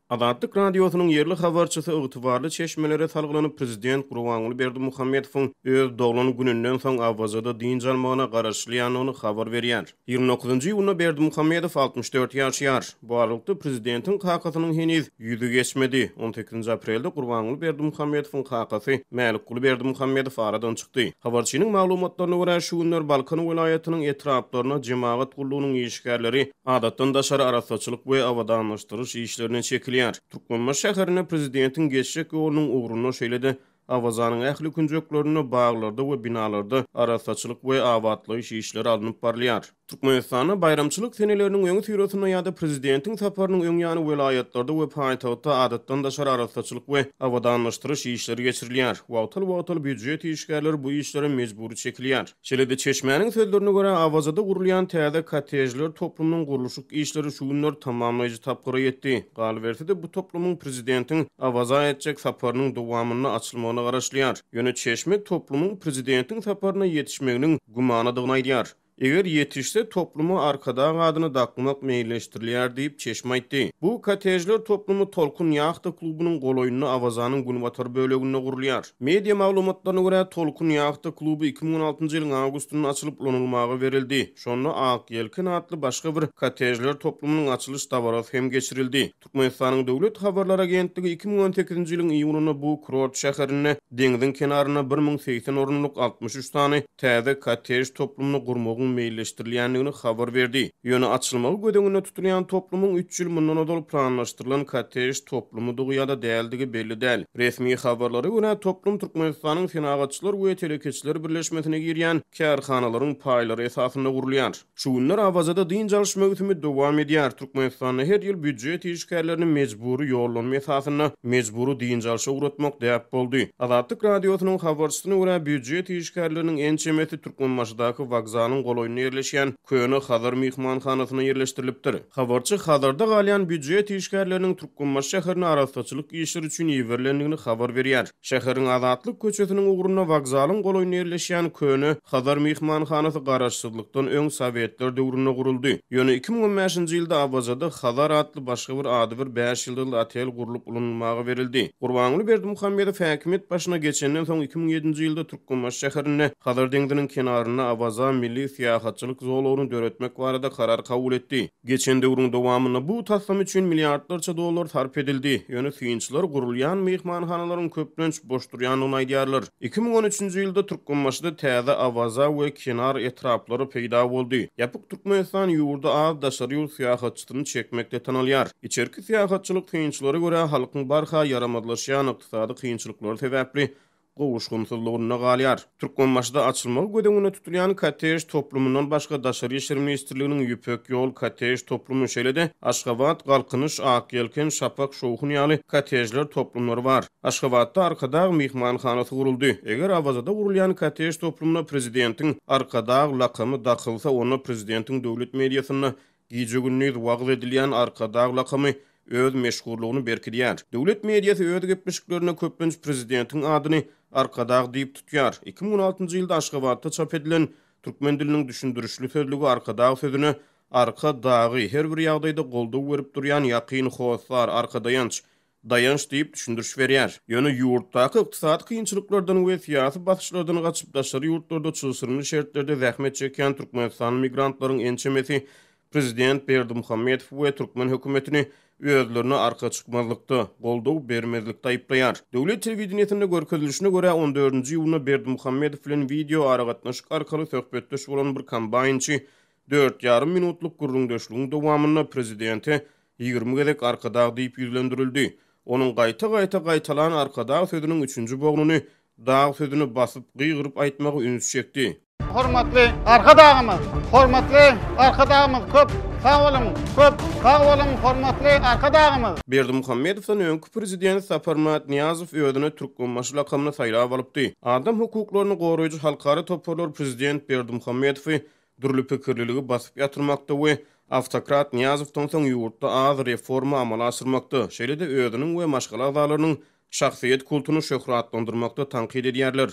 Azadlyk radiosynyň yerli habarçysy ygtybarly çeşmelere salgylanyp prezident Gurbanguly Berdimuhammedowyň öz doglan gününden soň awazada din jalmagyna garaşly ýanyny habar berýär. 29-njy ýylyna Berdimuhammedow 64 ýaşar. Bu aralykda prezidentiň hakasynyň heniz ýüzü geçmedi. 18 aprelde Gurbanguly Berdimuhammedowyň hakasy Mälikguly Berdimuhammedow aradan çykdy. Habarçynyň maglumatlaryna görä şu günler Balkan welaýatynyň etraplaryna jemaat gullugynyň işgärleri adatdan daşary arasaçylyk we awadanlaşdyryş işlerini çekilýär. Türkmenbaş şäherine prezidentin geçecek ýolunyň uğruna şeýlede awazanyň ähli künjeklerini baglarda we binalarda arasaçylyk we awatlyş işleri alınıp barlýar. Türkmenistana bayramçylyk seneleriniň öňü süýresine ýa-da prezidentiň saparynyň öň ýany welaýatlarda we paýtagtda adatdan daşary arasaçylyk we awadanlaşdyryş işleri geçirilýär. Wagtly büdjet işgärleri bu işlere mejburi çekilýär. Şeýlede Çeşmäniň sözlerine görä awazada gurulýan täze kotejler toplumynyň gurulşyk işleri şu günler tamamlaýjy tapgyra ýetdi. Gal berse-de bu toplumyň prezidentiň awaza etjek saparynyň dowamyny açylmagyna garaşlýar. Ýöne Çeşme toplumyň prezidentiň saparyna ýetişmeginiň gumanydygyny aýdýar. Eger yetişse toplumu arkada adyny dakmak meýilleşdirilýär diýip Çeşme aýtdy. Bu kotejler toplumu Tolkun Ýahta klubynyň goloýuny awazanyň günwatar böleginde gurulýar. Media maglumatlaryna görä Tolkun Ýahta kluby 2016-njy ýylyň awgustyny açylyp ulanymagy berildi. Şonu Ak Ýelken adly başga bir kotejler toplumynyň açylyş dabarasy hem geçirildi. Türkmenistanyň döwlet habarlar agentligi 2018-nji ýylyň iýulyna bu kurort şäherine deňiziň kenaryna 1080 orunluk 63 tany täze kotej toplumyny gurmagy meýilleşdirilýändigini habar berdi. Ýöne açylmaly gödeňine tutulýan toplumyň 3 ýyl mundan odal planlaşdyrylan kotej toplumy dugýada däldigi belli däl. Resmi habarlary görä toplum Türkmenistanyň Fenagatçylar we Telekeçiler birleşmesine girýän kärhanalaryň paýlary esasynda gurulýar. Şu günler awazada din jalyş möhütimi dowam edýär. Türkmenistanyň her ýyl büdjet işgärlerini mejburi ýollanma esasynda mejburi din jalşa uğratmak däp boldy. Azadlyk radiosynyň habarçysyna görä büdjet işgärleriniň en çemeti Türkmenbaşydaky wagzanyň goloýuny ýerleşýän Köne Hazar mehmanhanasyna ýerleşdirilipdir. Habarçy Hazarda galýan büdjet işgärleriniň Türkmenbaş şäherine arasaçylyk işleri üçin ýeberlendigini habar berýär. Şäheriň Azadlyk köçesiniň ugruna wagzalyň goloýuny ýerleşýän Köne Hazar mehmanhanasy garaşsyzlykdan öň Sowetler döwründe guruldy. Ýöne 2015-nji ýylda Awazada Hazar adly başga bir ady bir 5 ýyldyk otel gurulyp ulanmagy berildi. Gurbanguly Berdimuhammedow häkimet başyna geçenden soň 2007-nji ýylda Türkmenbaş şäherine Hazar deňdiniň kenaryna Awaza milli siýasatçylyk zolawyny döretmek barada karar kabul etdi. Geçen döwrüň dowamyna bu taslam üçin milliardlarça dollar sarf edildi. Ýöne syýynçylar gurulýan mehmanhanalaryň köplenç boş durýanyny aýdýarlar. 2013-nji ýylda Türkmenbaşyda täze Awaza we kenar etraplary peýda boldy. Ýapyk Türkmenistan ýurda az daşary ýol siýasatçylygyny çekmekde tanalýar. İçerki siýasatçylyk syýynçylary görä halkyň barha yaramadlaşýan ykdysady kynçylyklary sebäpli gowuşgunsuzlygyna galýar. Türkmenbaşyda açylmaly gödeňine tutulýan kotej toplumyndan başga daşary işler ministrliginiň ýüpek ýol kotej toplumy şeýlede Aşgabat, Galkynyş, Ak Ýelken, Şapak, Şowhun ýaly kotejler toplumlary bar. Aşgabatda arkada mehmanhanasy guruldy. Eger Awazada gurulýan kotej toplumyna prezidentiň arkada lakamy dakylsa, onu prezidentiň döwlet mediasyna giýjegünni wagt edilýän arkada lakamy öz meşgullugyny berkidýär. Döwlet mediasy öz gepleşiklerine köpünç prezidentiň adyny arkada diýip tutýar. 2016-njy ýylda Aşgabatda çap edilen türkmen diliniň düşündürüşli sözlügi arkada sözüni arkadagy her bir ýagdaýda goldaw berip durýan ýakyn howsar arkadaýanç dayanç diýip düşündürüş berýär. Ýöne ýurtdaky ykdysady kynçylyklardan we syýasy basyşlardan gaçyp daşary ýurtlarda çylsyrmy şertlerde zähmet çeken Türkmenistan migrantlaryň ençemesi prezident Berdimuhammedow we Türkmen hökümetini özlerini arka çıkmazlıkta, goldaw bermezlikde aýplaýar. Döwlet telewizionyasynda görkezilişine görä 14-nji ýylyna Berdimuhammedow bilen video aragatnaşyk arkaly söhbetdeş bolan bir kombaýnçy 4,5 minutluk gurrundeşligiň dowamyna prezidenti 20 gezek arkada diýip ýüzlendirildi. Onuň gaýta-gaýtalan arkada sözüniň 3-nji bognuny dağ sözüni basyp gyýgyryp aýtmagy üns çekdi. Hormatly arkadaşlarymyz, köp sağ olun, hormatly arkadaşlarymyz. Berdimuhammedowň öňkü prezident Saparmat Niýazow özüne Türkmenbaşy lakamyny saýlap alypdy. Adam hukuklaryny goraýjy halkara toplar prezident Berdimuhammedowy durly pikirliligi basyp ýatyrmakda we Awtokrat Niýazowdan soň ýurtda az reforma amala aşyrmakda. Şeýlede özüniň we maşgala agzalarynyň şahsiýet kulturyny şöhratlandyrmakda tanqid edýärler.